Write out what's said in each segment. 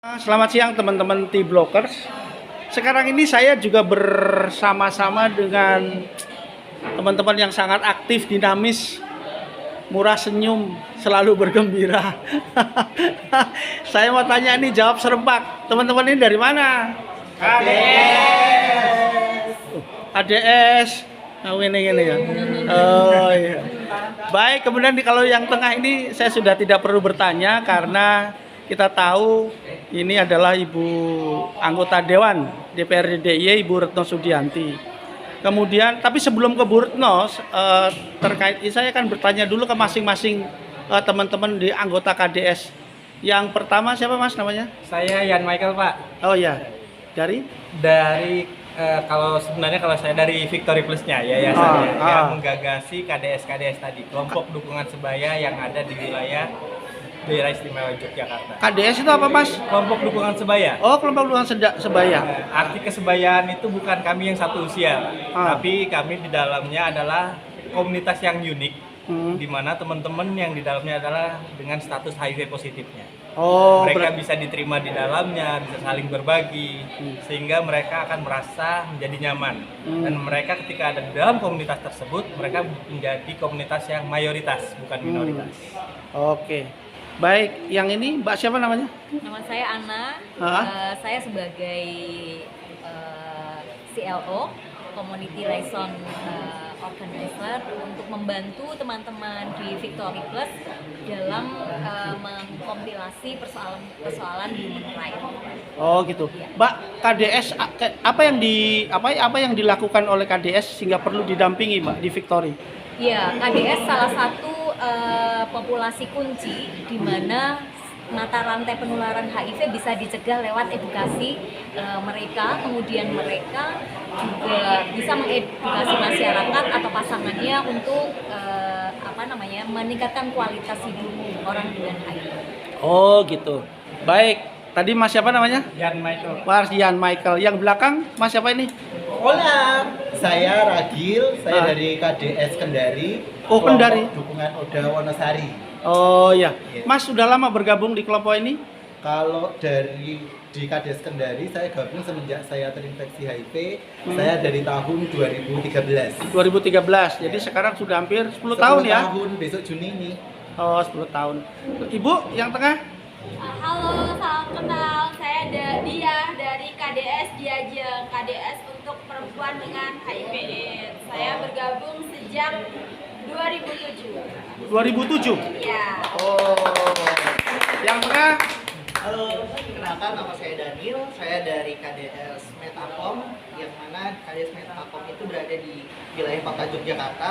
Selamat siang teman-teman T-Blockers. Sekarang ini saya juga bersama-sama dengan teman-teman yang sangat aktif, dinamis, murah senyum, selalu bergembira. Saya mau tanya ini, jawab serempak. Teman-teman ini dari mana? KDS. ADS. Oh, ini ya. Oh iya. Baik, kemudian kalau yang tengah ini saya sudah tidak perlu bertanya karena kita tahu ini adalah Ibu anggota Dewan DPRD DIY, Ibu Retno Sudianti. Kemudian, tapi sebelum ke Bu Retno, terkait ini saya akan bertanya dulu ke masing-masing teman-teman di anggota KDS. Yang pertama siapa Mas namanya? Saya Yan Michael, Pak. Oh ya, dari kalau saya dari Victory Plus-nya yayasannya yang menggagasi KDS tadi, kelompok dukungan sebaya yang ada di wilayah Daerah Istimewa Yogyakarta. KDS itu apa Mas? Kelompok dukungan sebaya. Oh, kelompok dukungan sebaya. Arti kesebayaan itu bukan kami yang satu usia, tapi kami di dalamnya adalah komunitas yang unik, di mana teman-teman yang di dalamnya adalah dengan status HIV positifnya. Oh, mereka bisa diterima di dalamnya, bisa saling berbagi, sehingga mereka akan merasa menjadi nyaman. Dan mereka ketika ada di dalam komunitas tersebut, mereka menjadi komunitas yang mayoritas, bukan minoritas. Oke. Baik, yang ini Mbak siapa namanya? Nama saya Ana. Saya sebagai CLO, Community Liaison Organizer, untuk membantu teman-teman di Victory Plus dalam mengkompilasi persoalan human rights. Oh gitu, Mbak. KDS apa yang dilakukan oleh KDS sehingga perlu didampingi Mbak di Victory? Ya, KDS salah satu populasi kunci di mana mata rantai penularan HIV bisa dicegah lewat edukasi mereka. Kemudian mereka juga bisa mengedukasi masyarakat atau pasangannya untuk meningkatkan kualitas hidup orang dengan HIV. Oh gitu. Baik. Tadi Mas siapa namanya? Yan Michael. Mas Yan Michael. Yang belakang Mas siapa ini? Hola, saya Ragil, saya dari KDS Kendari. Oh, Kendari. Dukungan Oda Wonosari. Oh ya. Mas sudah lama bergabung di kelompok ini? Kalau di KDS Kendari saya gabung semenjak saya terinfeksi HIV. Saya dari tahun 2013. 2013. Jadi sekarang sudah hampir 10 tahun ya? 10 tahun besok Juni ini. Oh, 10 tahun. Ibu yang tengah? Halo, salam kenal. Saya Dia dari KDS Diajeng, KDS untuk perempuan dengan HIV/AIDS. Saya bergabung sejak 2007. 2007? Ya. Oh. Yang tengah? Halo, kenalkan nama saya Daniel, saya dari KDS Metacom, yang mana KDS Metacom itu berada di wilayah Kota Yogyakarta.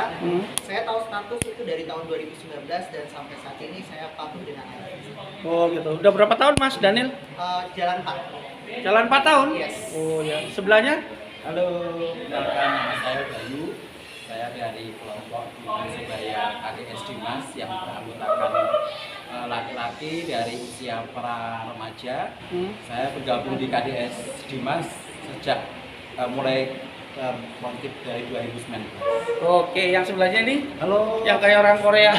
Saya tahu status itu dari tahun 2019 dan sampai saat ini saya patuh dengan HIV. Oh gitu. Udah berapa tahun Mas Daniel? Jalan 4. Jalan 4 tahun? Yes. Oh ya. Sebelahnya? Halo, kenalkan nama saya Bayu. Saya dari kelompok dukungan sebaya KDS Dimas yang beranggotakan laki-laki dari usia pra remaja. Saya bergabung di KDS Dimas sejak mulai aktif dari 2019. Oke, yang sebelahnya ini? Halo. Yang kayak orang Korea.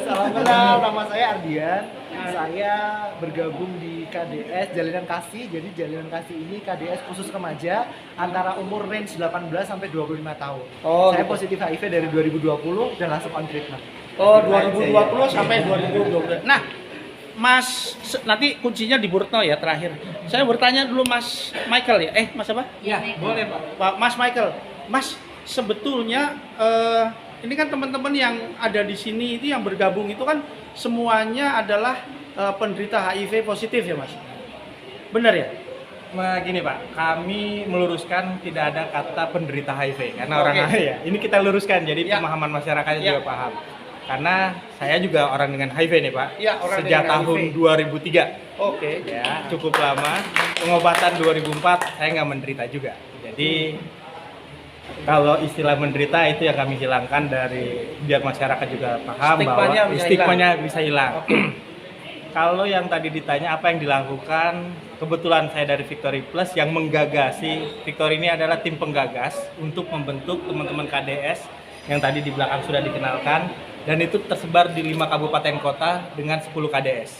Salam kenal, nama saya Ardian. Saya bergabung di KDS Jalinan Kasih. Jadi Jalinan Kasih ini KDS khusus remaja antara umur range 18 sampai 25 tahun. Oh, Saya gitu. positif HIV dari 2020 dan langsung on treatment. Oh, 2020 sampai 2020. Nah, Mas, nanti kuncinya di Bu Retno ya terakhir. Saya bertanya dulu Mas Michael ya. Mas apa? Ya, boleh Pak. Mas Michael. Mas, sebetulnya ini kan teman-teman yang ada di sini itu yang bergabung itu kan semuanya adalah penderita HIV positif ya Mas? Benar ya? Gini Pak, kami meluruskan tidak ada kata penderita HIV karena orang ya. Ini kita luruskan jadi pemahaman masyarakatnya juga paham. Karena saya juga orang dengan HIV nih Pak. Ya, orang sejak dengan tahun HIV. 2003. Oke. Ya, cukup lama. Pengobatan 2004 saya nggak menderita juga. Jadi kalau istilah menderita itu yang kami hilangkan dari biar masyarakat juga paham Stigmanya bahwa bisa stigmanya bisa hilang. Oke. Kalau yang tadi ditanya apa yang dilakukan, kebetulan saya dari Victory Plus yang menggagasi. Victory ini adalah tim penggagas untuk membentuk teman-teman KDS yang tadi di belakang sudah dikenalkan dan itu tersebar di 5 kabupaten kota dengan 10 KDS.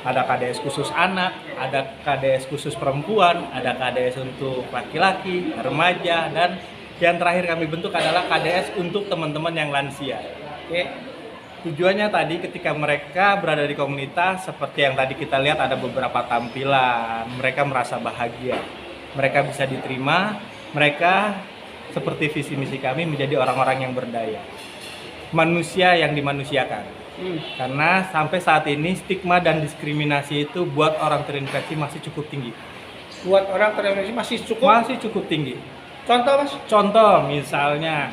Ada KDS khusus anak, ada KDS khusus perempuan, ada KDS untuk laki-laki, remaja, dan yang terakhir kami bentuk adalah KDS untuk teman-teman yang lansia. Oke. Tujuannya tadi ketika mereka berada di komunitas, seperti yang tadi kita lihat ada beberapa tampilan, mereka merasa bahagia, mereka bisa diterima, mereka seperti visi misi kami menjadi orang-orang yang berdaya, manusia yang dimanusiakan. Karena sampai saat ini stigma dan diskriminasi itu buat orang terinfeksi masih cukup tinggi. Buat orang terinfeksi masih cukup tinggi. Contoh Mas? Contoh misalnya,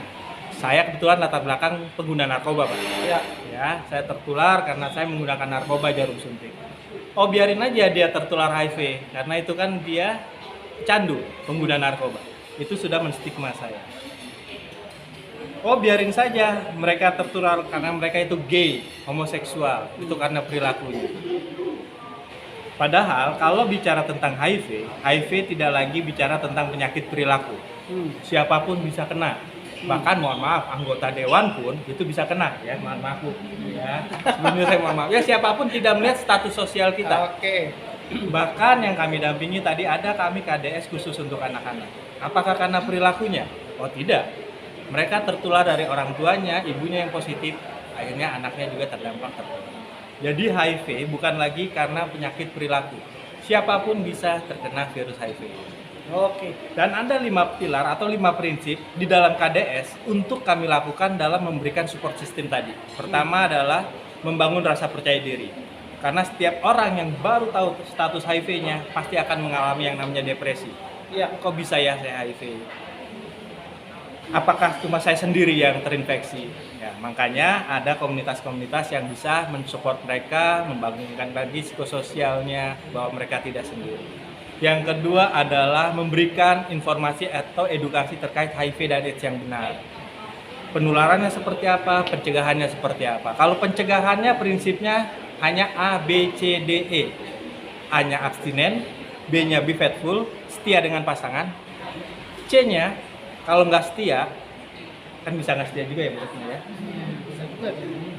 saya kebetulan latar belakang pengguna narkoba, Pak. Ya. Ya, saya tertular karena saya menggunakan narkoba jarum suntik. Oh, biarin aja dia tertular HIV, karena itu kan dia candu pengguna narkoba. Itu sudah menstigma saya. Oh, biarin saja mereka tertular karena mereka itu gay, homoseksual, itu karena perilakunya. Padahal kalau bicara tentang HIV, HIV tidak lagi bicara tentang penyakit perilaku. Siapapun bisa kena. Bahkan mohon maaf, anggota dewan pun itu bisa kena, ya. Mohon maaf, Bu. Ya. Sebelumnya saya mohon maaf. Ya, siapapun tidak melihat status sosial kita. Oke. Bahkan yang kami dampingi tadi ada kami KDS khusus untuk anak-anak. Apakah karena perilakunya? Oh, tidak. Mereka tertular dari orang tuanya, ibunya yang positif, akhirnya anaknya juga terdampak tertular. Jadi HIV bukan lagi karena penyakit perilaku. Siapapun bisa terkena virus HIV. Oke. Dan ada 5 pilar atau 5 prinsip di dalam KDS untuk kami lakukan dalam memberikan support system tadi. Pertama adalah membangun rasa percaya diri. Karena setiap orang yang baru tahu status HIV-nya pasti akan mengalami yang namanya depresi. Ya. Kok bisa ya saya HIV? Apakah cuma saya sendiri yang terinfeksi? Ya, makanya ada komunitas-komunitas yang bisa mensupport mereka, membangunkan lagi psikososialnya bahwa mereka tidak sendiri. Yang kedua adalah memberikan informasi atau edukasi terkait HIV dan AIDS yang benar. Penularannya seperti apa, pencegahannya seperti apa. Kalau pencegahannya prinsipnya hanya A, B, C, D, E. A-nya abstinen, B-nya be faithful, setia dengan pasangan. C-nya kalau nggak setia, kan bisa nggak setia juga ya menurutnya ya.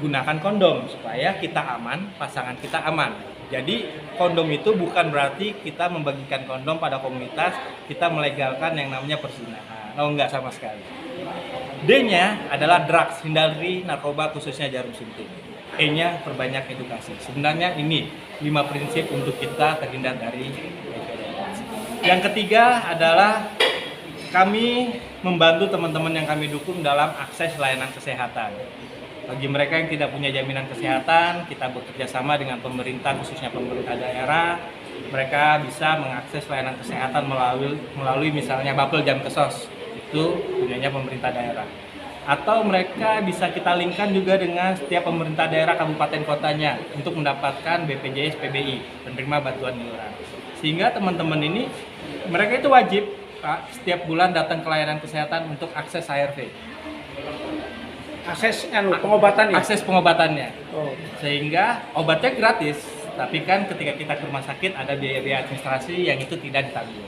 Gunakan kondom supaya kita aman, pasangan kita aman. Jadi kondom itu bukan berarti kita membagikan kondom pada komunitas, kita melegalkan yang namanya perzinahan. Oh, enggak sama sekali. D-nya adalah drugs, hindari narkoba khususnya jarum suntik. E-nya perbanyak edukasi. Sebenarnya ini 5 prinsip untuk kita terhindar dari HIV. Yang ketiga adalah kami membantu teman-teman yang kami dukung dalam akses layanan kesehatan. Bagi mereka yang tidak punya jaminan kesehatan, kita bekerja sama dengan pemerintah, khususnya pemerintah daerah. Mereka bisa mengakses layanan kesehatan melalui misalnya Bapel Jamkesos, itu punyanya pemerintah daerah. Atau mereka bisa kita linkkan juga dengan setiap pemerintah daerah kabupaten kotanya untuk mendapatkan BPJS PBI, penerima bantuan iuran. Sehingga teman-teman ini, mereka itu wajib Pak, setiap bulan datang ke layanan kesehatan untuk akses ARV. Akses pengobatannya. Akses pengobatannya. Oh. Sehingga obatnya gratis, tapi kan ketika kita ke rumah sakit ada biaya-biaya administrasi yang itu tidak ditanggung.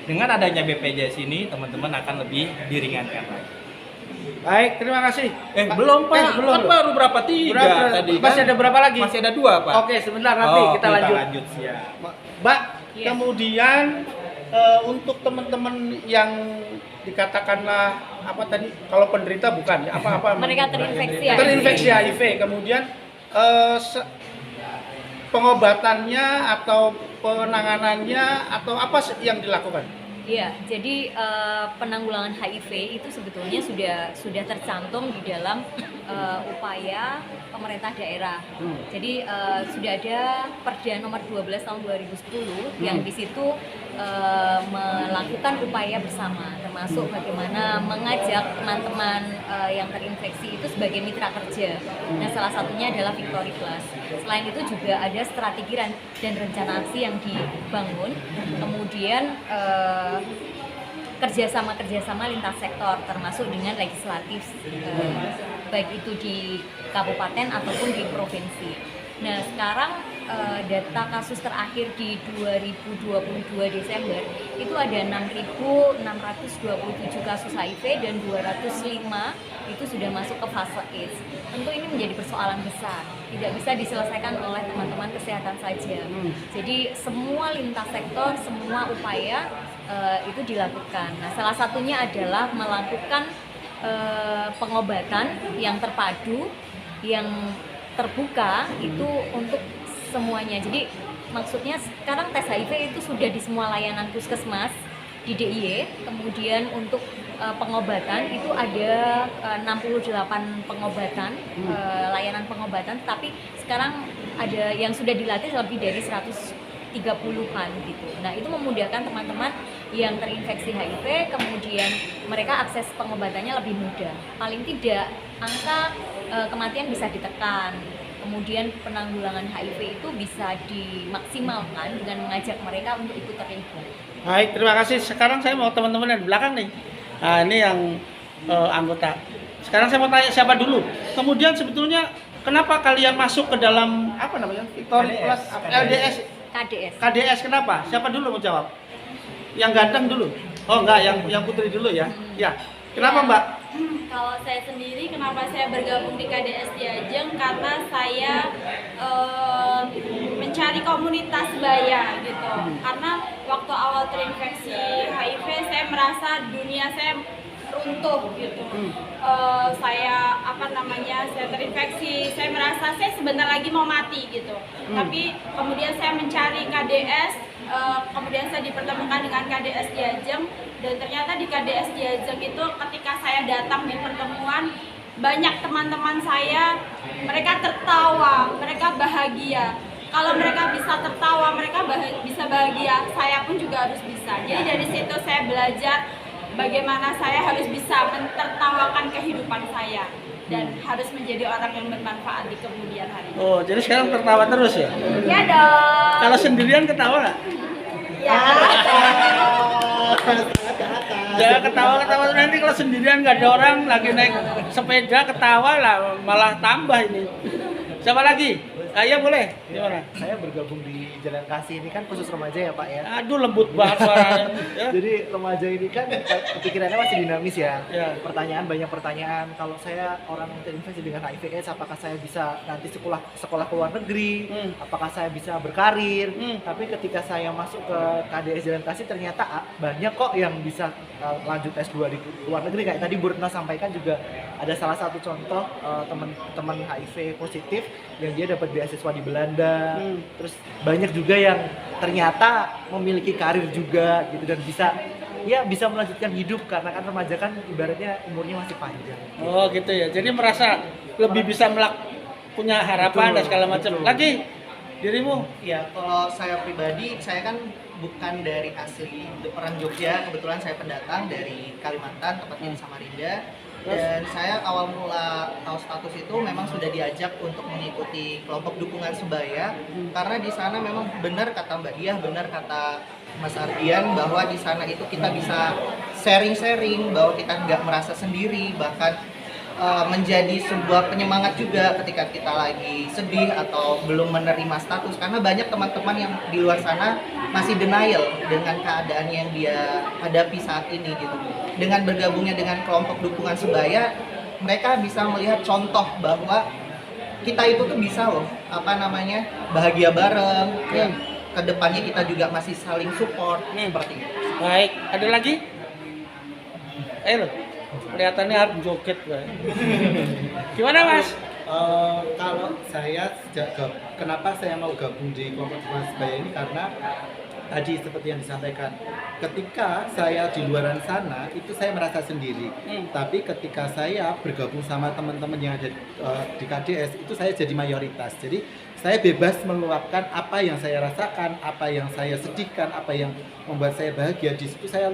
Dengan adanya BPJS ini, teman-teman akan lebih diringankan lagi. Baik, terima kasih. Belum Pak, belum. kan baru berapa? 3 tadi kan? Masih ada berapa lagi? Masih ada 2 Pak. Oke, sebentar nanti kita lanjut. Siap. Mbak, Iya. kemudian untuk teman-teman yang dikatakanlah apa tadi, kalau penderita bukan ya, apa Mereka terinfeksi terinfeksi HIV, kemudian pengobatannya atau penanganannya atau apa yang dilakukan? Iya, jadi penanggulangan HIV itu sebetulnya sudah tercantum di dalam upaya pemerintah daerah. Jadi sudah ada Perda nomor 12 tahun 2010 yang di situ melakukan upaya bersama, termasuk bagaimana mengajak teman-teman yang terinfeksi itu sebagai mitra kerja. Nah, salah satunya adalah Victory Plus. Selain itu juga ada strategi dan rencana aksi yang dibangun, kemudian kerjasama lintas sektor, termasuk dengan legislatif, baik itu di kabupaten ataupun di provinsi. Nah sekarang data kasus terakhir di 2022 Desember itu ada 6.627 kasus HIV dan 205 itu sudah masuk ke fase AIDS. Tentu ini menjadi persoalan besar, tidak bisa diselesaikan oleh teman-teman kesehatan saja. Jadi semua lintas sektor, semua upaya itu dilakukan. Nah salah satunya adalah melakukan pengobatan yang terpadu, yang terbuka itu untuk semuanya. Jadi maksudnya sekarang tes HIV itu sudah di semua layanan puskesmas di DIY. Kemudian untuk pengobatan itu ada 68 pengobatan, layanan pengobatan, tapi sekarang ada yang sudah dilatih lebih dari 130-an gitu. Nah itu memudahkan teman-teman yang terinfeksi HIV, kemudian mereka akses pengobatannya lebih mudah. Paling tidak angka kematian bisa ditekan. Kemudian penanggulangan HIV itu bisa dimaksimalkan dengan mengajak mereka untuk ikut terlibat. Baik, terima kasih. Sekarang saya mau teman-teman yang di belakang nih. Nah, ini yang anggota. Sekarang saya mau tanya siapa dulu. Kemudian sebetulnya kenapa kalian masuk ke dalam apa namanya? Victory Plus LDS KDS kenapa? Siapa dulu mau jawab? Yang ganteng dulu. Oh enggak, yang putri dulu ya. Ya. Kenapa, Mbak? Kalau saya sendiri, kenapa saya bergabung di KDS Diajeng? Karena saya mencari komunitas sebaya gitu. Karena waktu awal terinfeksi HIV, saya merasa dunia saya runtuh gitu. Saya saya terinfeksi, saya merasa saya sebentar lagi mau mati gitu. Tapi kemudian saya mencari KDS, kemudian saya dipertemukan dengan KDS Diajeng, dan ternyata di KDS Diajeng itu ketika saya datang di pertemuan, banyak teman-teman saya, mereka tertawa, mereka bahagia. Kalau mereka bisa tertawa, mereka bisa bahagia, saya pun juga harus bisa. Jadi dari situ saya belajar bagaimana saya harus bisa mentertawakan kehidupan saya dan harus menjadi orang yang bermanfaat di kemudian hari. Oh, jadi sekarang tertawa terus ya? Ya dong. Kalau sendirian ketawa nggak? Ya. Ya ketawa-ketawa nanti kalau sendirian nggak ada orang lagi naik sepeda ketawa lah malah tambah ini. Siapa lagi? Ya boleh. Gimana? Saya bergabung di Jalan Kasih ini kan khusus remaja ya Pak ya. Aduh lembut banget suaranya. Ya. Jadi remaja ini kan pikirannya masih dinamis ya. Ya. Banyak pertanyaan. Kalau saya orang yang terinfeksi dengan HIV/AIDS, apakah saya bisa nanti sekolah ke luar negeri? Apakah saya bisa berkarir? Tapi ketika saya masuk ke KDS Jalan Kasih ternyata banyak kok yang bisa lanjut S2 di luar negeri. Kayak tadi Bu Retno sampaikan juga ada salah satu contoh teman-teman HIV positif yang dia dapat beasiswa di Belanda. Terus banyak juga yang ternyata memiliki karir juga gitu dan bisa melanjutkan hidup karena kan remaja kan ibaratnya umurnya masih panjang. Oh gitu ya. Jadi merasa lebih bisa punya harapan dan segala macam. Lagi dirimu? Ya, kalau saya pribadi, saya kan bukan dari asli orang Jogja, kebetulan saya pendatang dari Kalimantan, tepatnya di Samarinda. Dan saya awal mula tahu status itu memang sudah diajak untuk mengikuti kelompok dukungan sebaya, karena di sana memang benar kata Mbak Diah, benar kata Mas Ardian bahwa di sana itu kita bisa sharing-sharing, bahwa kita nggak merasa sendiri, bahkan menjadi sebuah penyemangat juga ketika kita lagi sedih atau belum menerima status, karena banyak teman-teman yang di luar sana masih denial dengan keadaan yang dia hadapi saat ini gitu. Dengan bergabungnya dengan kelompok dukungan sebaya, mereka bisa melihat contoh bahwa kita itu tuh bisa loh bahagia bareng, ya. Kedepannya kita juga masih saling support seperti itu. Baik, ada lagi? Ayo kelihatannya harus joget Pak. Gimana Mas? Kalau saya kenapa saya mau gabung di kelompok dukungan sebaya ini, karena tadi seperti yang disampaikan, ketika saya di luaran sana itu saya merasa sendiri, tapi ketika saya bergabung sama teman-teman yang ada di KDS itu saya jadi mayoritas. Jadi saya bebas meluapkan apa yang saya rasakan, apa yang saya sedihkan, apa yang membuat saya bahagia. Di situ saya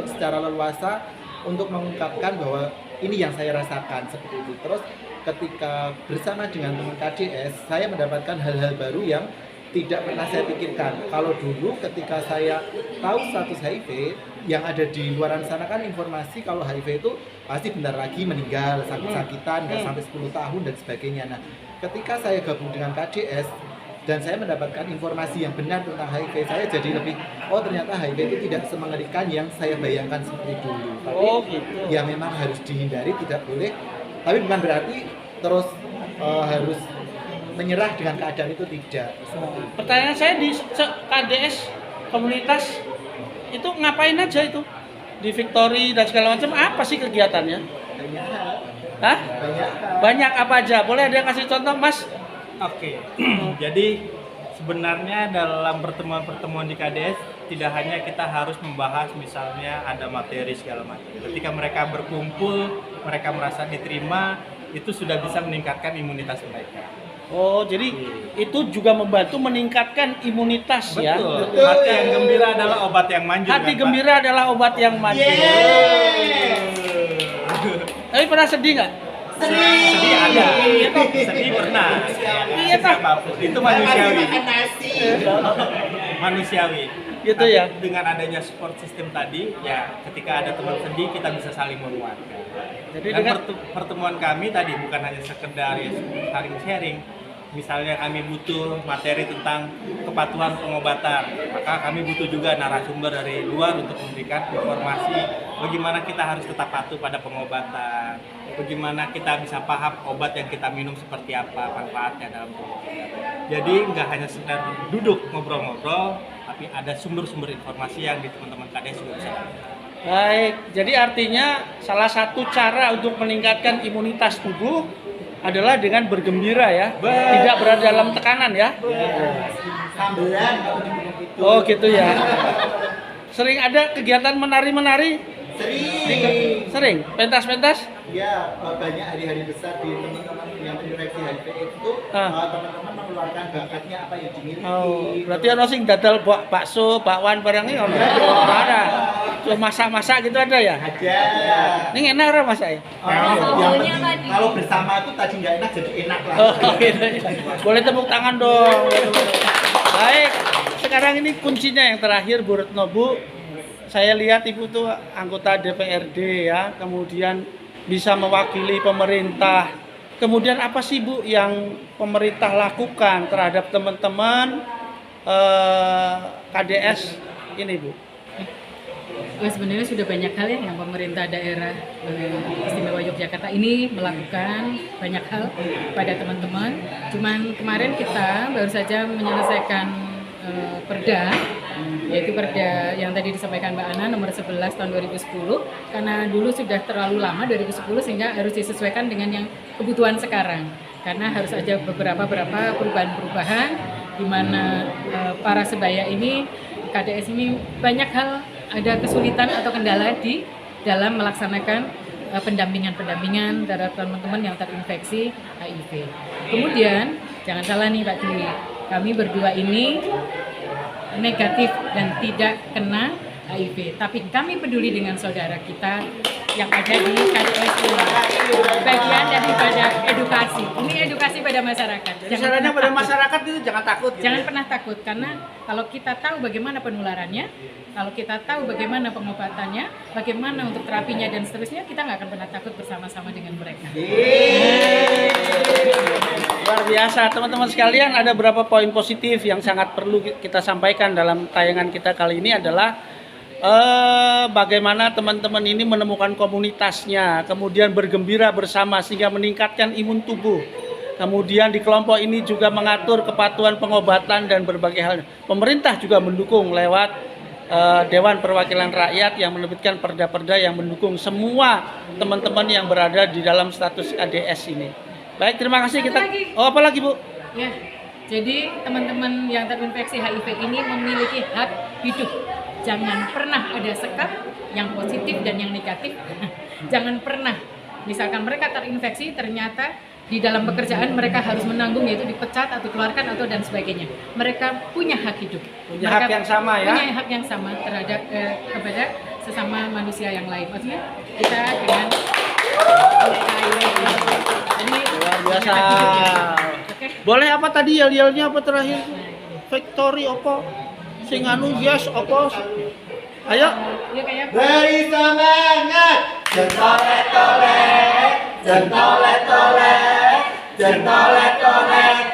secara leluasa untuk mengungkapkan bahwa ini yang saya rasakan seperti itu. Terus ketika bersama dengan teman KDS, saya mendapatkan hal-hal baru yang tidak pernah saya pikirkan. Kalau dulu ketika saya tahu status HIV, yang ada di luaran sana kan informasi kalau HIV itu pasti bentar lagi meninggal, sakit-sakitan, nggak sampai 10 tahun dan sebagainya. Nah, ketika saya gabung dengan KDS dan saya mendapatkan informasi yang benar tentang HIV, saya jadi lebih, oh ternyata HIV itu tidak semengerikan yang saya bayangkan seperti dulu. Tapi ya memang harus dihindari, tidak boleh. Tapi bukan berarti terus harus menyerah dengan keadaan itu, tidak. Pertanyaan saya di KDS komunitas itu ngapain aja itu? Di Victory dan segala macam apa sih kegiatannya? Banyak hal. Hah? Banyak hal. Banyak apa aja? Boleh ada yang kasih contoh, Mas? Oke, jadi sebenarnya dalam pertemuan-pertemuan di KDS tidak hanya kita harus membahas misalnya ada materi segala macam. Ketika mereka berkumpul, mereka merasa diterima, itu sudah bisa meningkatkan imunitas mereka. Oh, jadi itu juga membantu meningkatkan imunitas ya. Betul. Hati yang gembira adalah obat yang manjur. Hati kan, gembira adalah obat yang manjur. Tapi pernah sedih nggak? Sedih ada, sedih pernah. Iya toh. Itu manusiawi. Manusiawi. Gitu Tapi ya. dengan adanya support system tadi, ya ketika ada teman sedih kita bisa saling menguatkan. Jadi Dan dengan pertemuan kami tadi bukan hanya sekedar ya, saling sharing. Misalnya kami butuh materi tentang kepatuhan pengobatan, maka kami butuh juga narasumber dari luar untuk memberikan informasi bagaimana kita harus tetap patuh pada pengobatan, bagaimana kita bisa paham obat yang kita minum seperti apa manfaatnya dalam tubuh kita. Jadi nggak hanya sekedar duduk ngobrol-ngobrol, tapi ada sumber-sumber informasi yang di teman-teman KDS juga bisa. baik, jadi artinya salah satu cara untuk meningkatkan imunitas tubuh adalah dengan bergembira ya, tidak berada dalam tekanan ya. Sambelan. Oh gitu ya. Sering ada kegiatan menari-menari? Sering? Pentas-pentas? Ya, banyak hari-hari besar di teman-teman yang terinfeksi HIV itu, teman-teman mengeluarkan bakatnya apa yang dimiliki. Oh, berarti ono sing dadal bakso, bakwan barang ini ono. Ada. Cuma masak-masak gitu ada ya? Ada. Ini enak ora masaknya? Yang penting kalau bersama itu tadi nggak enak jadi enak lah. Oh, gitu. Boleh tepuk tangan dong. Baik, sekarang ini kuncinya yang terakhir Bu Retno. Bu, saya lihat Ibu tuh anggota DPRD ya, kemudian bisa mewakili pemerintah. Kemudian apa sih Bu yang pemerintah lakukan terhadap teman-teman KDS ini Bu? Ya, sebenarnya sudah banyak hal ya yang pemerintah daerah istimewa Yogyakarta ini melakukan banyak hal pada teman-teman. Cuman kemarin kita baru saja menyelesaikan perda, yaitu perda yang tadi disampaikan Mbak Ana nomor 11 tahun 2010, karena dulu sudah terlalu lama 2010 sehingga harus disesuaikan dengan yang kebutuhan sekarang, karena harus ada beberapa perubahan-perubahan di mana para sebaya ini, KDS ini banyak hal ada kesulitan atau kendala di dalam melaksanakan pendampingan terhadap teman-teman yang terinfeksi HIV. Kemudian jangan salah nih Pak Dwi, kami berdua ini negatif dan tidak kena HIV, tapi kami peduli dengan saudara kita yang ada di KDS ini. Bagian daripada edukasi. Ini edukasi pada masyarakat. Caranya pada masyarakat itu jangan takut. Gitu. Jangan pernah takut, karena kalau kita tahu bagaimana penularannya, kalau kita tahu bagaimana pengobatannya, bagaimana untuk terapinya dan seterusnya, kita nggak akan pernah takut bersama-sama dengan mereka. Luar biasa teman-teman sekalian, ada beberapa poin positif yang sangat perlu kita sampaikan dalam tayangan kita kali ini adalah bagaimana teman-teman ini menemukan komunitasnya, kemudian bergembira bersama sehingga meningkatkan imun tubuh. Kemudian di kelompok ini juga mengatur kepatuhan pengobatan dan berbagai hal. Pemerintah juga mendukung lewat Dewan Perwakilan Rakyat yang menerbitkan perda-perda yang mendukung semua teman-teman yang berada di dalam status KDS ini. Baik, terima kasih kita. Oh, apa lagi Bu? Ya, jadi teman-teman yang terinfeksi HIV ini memiliki hak hidup. Jangan pernah ada sekat yang positif dan yang negatif. Jangan pernah, misalkan mereka terinfeksi, ternyata di dalam pekerjaan mereka harus menanggung, yaitu dipecat atau keluarkan atau dan sebagainya. Mereka punya hak hidup. Punya mereka hak yang sama ya? Punya hak yang sama terhadap kepada sesama manusia yang lain. Maksudnya kita dengan luar biasa. Oke. Boleh apa tadi yel-yelnya apa terakhir? victory apa sing anu yes apa ayo Ya kayak Beri semangat. Jentolet-tolet, jentolet-tolet, jentolet-tolet,